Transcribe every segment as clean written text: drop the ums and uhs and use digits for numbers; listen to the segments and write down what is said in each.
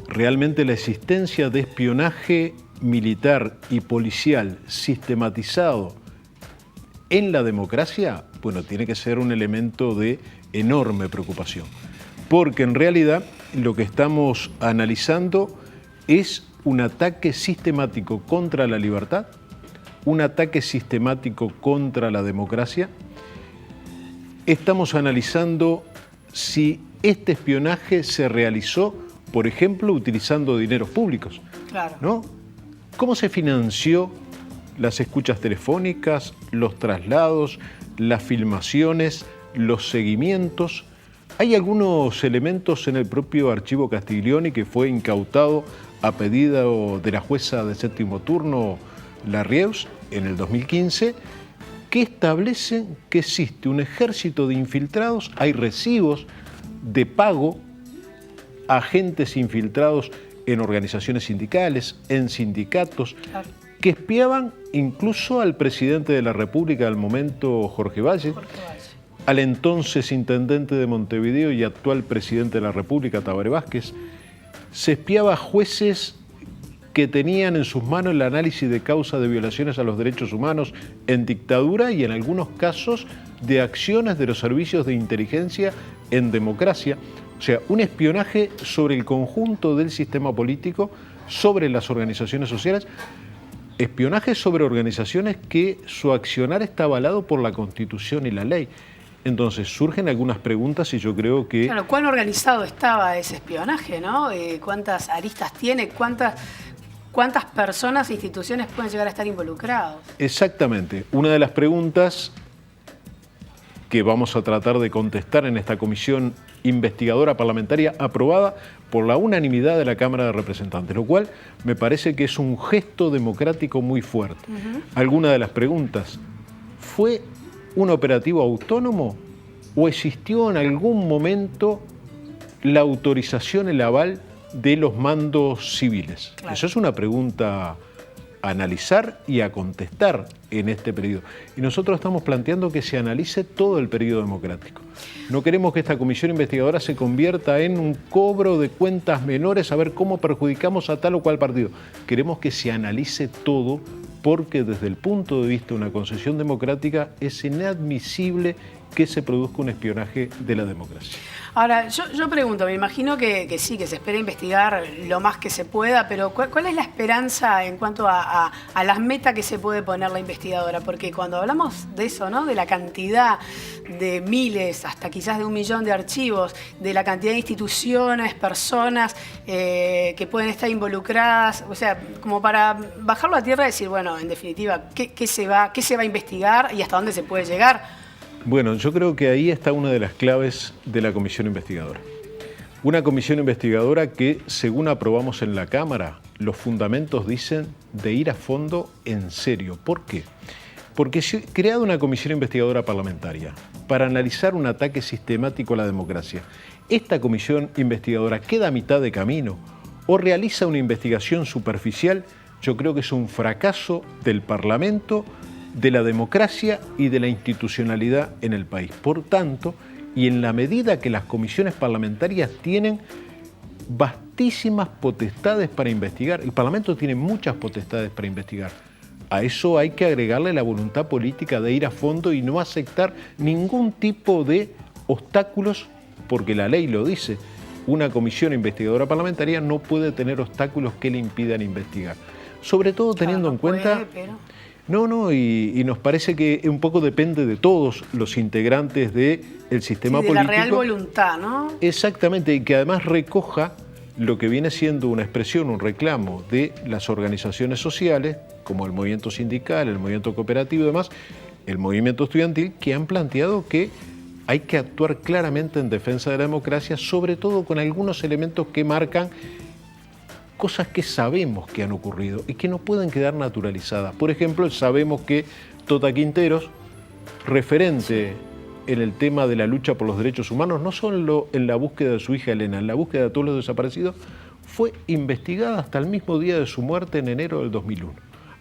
realmente la existencia de espionaje militar y policial sistematizado en la democracia, bueno, tiene que ser un elemento de enorme preocupación. Porque en realidad lo que estamos analizando es un ataque sistemático contra la libertad, un ataque sistemático contra la democracia. Estamos analizando si este espionaje se realizó, por ejemplo, utilizando dineros públicos. Claro. ¿No? ¿Cómo se financió las escuchas telefónicas, los traslados, las filmaciones, los seguimientos? Hay algunos elementos en el propio archivo Castiglioni que fue incautado a pedido de la jueza de séptimo turno, Larrieus, en el 2015, que establecen que existe un ejército de infiltrados, hay recibos de pago a agentes infiltrados en organizaciones sindicales, en sindicatos, Claro. que espiaban incluso al presidente de la República del momento, Jorge Valle, al entonces intendente de Montevideo y actual presidente de la República, Tabaré Vázquez. Se espiaba a jueces que tenían en sus manos el análisis de causa de violaciones a los derechos humanos en dictadura y en algunos casos de acciones de los servicios de inteligencia en democracia. O sea, un espionaje sobre el conjunto del sistema político, sobre las organizaciones sociales, espionaje sobre organizaciones que su accionar está avalado por la Constitución y la ley. Entonces surgen algunas preguntas y yo creo que... Claro, ¿cuán organizado estaba ese espionaje, no? ¿Cuántas aristas tiene? ¿Cuántas personas e instituciones pueden llegar a estar involucrados? Exactamente. Una de las preguntas que vamos a tratar de contestar en esta comisión investigadora parlamentaria aprobada por la unanimidad de la Cámara de Representantes, lo cual me parece que es un gesto democrático muy fuerte. Alguna de las preguntas: ¿fue un operativo autónomo o existió en algún momento la autorización, el aval de los mandos civiles? Claro. Eso es una pregunta a analizar y a contestar en este periodo. Y nosotros estamos planteando que se analice todo el periodo democrático. No queremos que esta comisión investigadora se convierta en un cobro de cuentas menores a ver cómo perjudicamos a tal o cual partido. Queremos que se analice todo, porque desde el punto de vista de una concesión democrática es inadmisible que se produzca un espionaje de la democracia. Ahora, yo pregunto, me imagino que sí, que se espera investigar lo más que se pueda, pero ¿cuál es la esperanza en cuanto a las metas que se puede poner la investigadora? Porque cuando hablamos de eso, ¿no? De la cantidad de miles, hasta quizás de 1 millón de archivos, de la cantidad de instituciones, personas que pueden estar involucradas, o sea, como para bajarlo a tierra y decir, bueno, en definitiva, ¿qué se va a investigar y hasta dónde se puede llegar? Bueno, yo creo que ahí está una de las claves de la comisión investigadora. Una comisión investigadora que, según aprobamos en la Cámara, los fundamentos dicen de ir a fondo en serio. ¿Por qué? Porque se ha creado una comisión investigadora parlamentaria para analizar un ataque sistemático a la democracia. Esta comisión investigadora queda a mitad de camino o realiza una investigación superficial. Yo creo que es un fracaso del Parlamento, de la democracia y de la institucionalidad en el país. Por tanto, y en la medida que las comisiones parlamentarias tienen vastísimas potestades para investigar, el Parlamento tiene muchas potestades para investigar, a eso hay que agregarle la voluntad política de ir a fondo y no aceptar ningún tipo de obstáculos, porque la ley lo dice. Una comisión investigadora parlamentaria no puede tener obstáculos que le impidan investigar. Sobre todo teniendo en cuenta... y nos parece que un poco depende de todos los integrantes del sistema político. De la real voluntad, ¿no? Exactamente, y que además recoja lo que viene siendo una expresión, un reclamo de las organizaciones sociales, como el movimiento sindical, el movimiento cooperativo y demás, el movimiento estudiantil, que han planteado que hay que actuar claramente en defensa de la democracia, sobre todo con algunos elementos que marcan cosas que sabemos que han ocurrido y que no pueden quedar naturalizadas. Por ejemplo, sabemos que Tota Quinteros, referente en el tema de la lucha por los derechos humanos, no solo en la búsqueda de su hija Elena, en la búsqueda de todos los desaparecidos, fue investigada hasta el mismo día de su muerte en enero del 2001.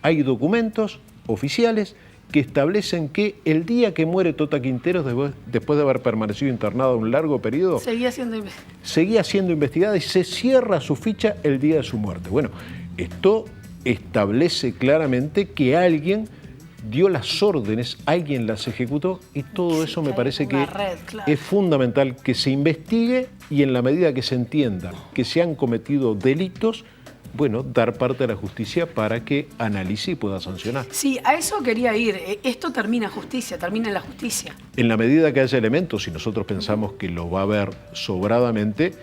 Hay documentos oficiales que establecen que el día que muere Tota Quinteros, después de haber permanecido internada un largo periodo, seguía siendo investigada y se cierra su ficha el día de su muerte. Bueno, esto establece claramente que alguien dio las órdenes, alguien las ejecutó, y todo eso me parece que es fundamental que se investigue, y en la medida que se entienda que se han cometido delitos, bueno, dar parte a la justicia para que analice y pueda sancionar. Sí, a eso quería ir. Esto termina en la justicia. En la medida que haya elementos, y nosotros pensamos que lo va a haber sobradamente,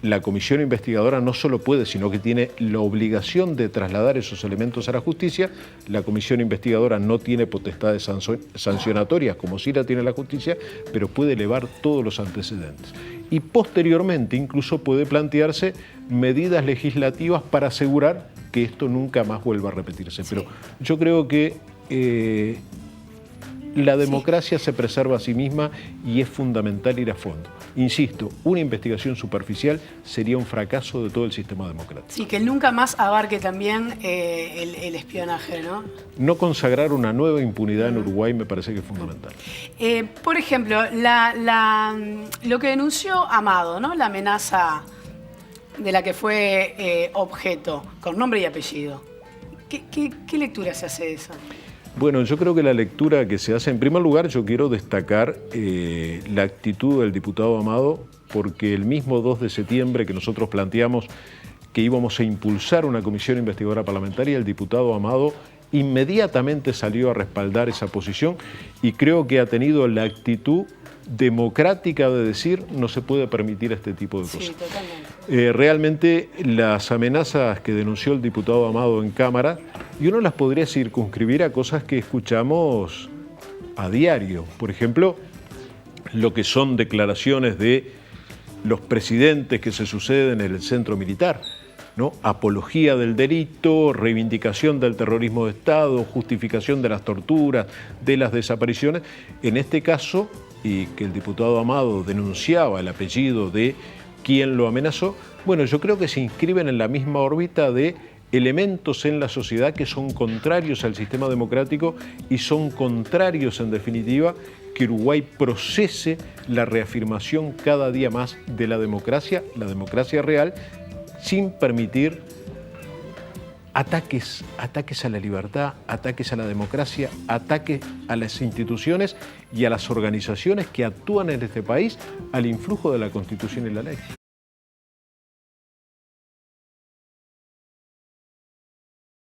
la comisión investigadora no solo puede, sino que tiene la obligación de trasladar esos elementos a la justicia. La comisión investigadora no tiene potestades sancionatorias, como sí la tiene la justicia, pero puede elevar todos los antecedentes. Y posteriormente incluso puede plantearse medidas legislativas para asegurar que esto nunca más vuelva a repetirse. Sí. Pero yo creo que la democracia se preserva a sí misma y es fundamental ir a fondo. Insisto, una investigación superficial sería un fracaso de todo el sistema democrático. Sí, que nunca más abarque también el espionaje, ¿no? No consagrar una nueva impunidad en Uruguay me parece que es fundamental. Por ejemplo, lo que denunció Amado, ¿no? La amenaza de la que fue objeto, con nombre y apellido. ¿Qué lectura se hace de eso? Bueno, yo creo que la lectura que se hace, en primer lugar, yo quiero destacar la actitud del diputado Amado, porque el mismo 2 de septiembre que nosotros planteamos que íbamos a impulsar una comisión investigadora parlamentaria, el diputado Amado inmediatamente salió a respaldar esa posición, y creo que ha tenido la actitud democrática de decir no se puede permitir este tipo de cosas. Sí, totalmente. Realmente las amenazas que denunció el diputado Amado en Cámara, y uno las podría circunscribir a cosas que escuchamos a diario. Por ejemplo, lo que son declaraciones de los presidentes que se suceden en el centro militar, ¿no? Apología del delito, reivindicación del terrorismo de Estado, justificación de las torturas, de las desapariciones. En este caso, y que el diputado Amado denunciaba el apellido de quien lo amenazó, bueno, yo creo que se inscriben en la misma órbita de elementos en la sociedad que son contrarios al sistema democrático y son contrarios, en definitiva, que Uruguay procese la reafirmación cada día más de la democracia real, sin permitir ataques a la libertad, ataques a la democracia, ataques a las instituciones y a las organizaciones que actúan en este país al influjo de la Constitución y la ley.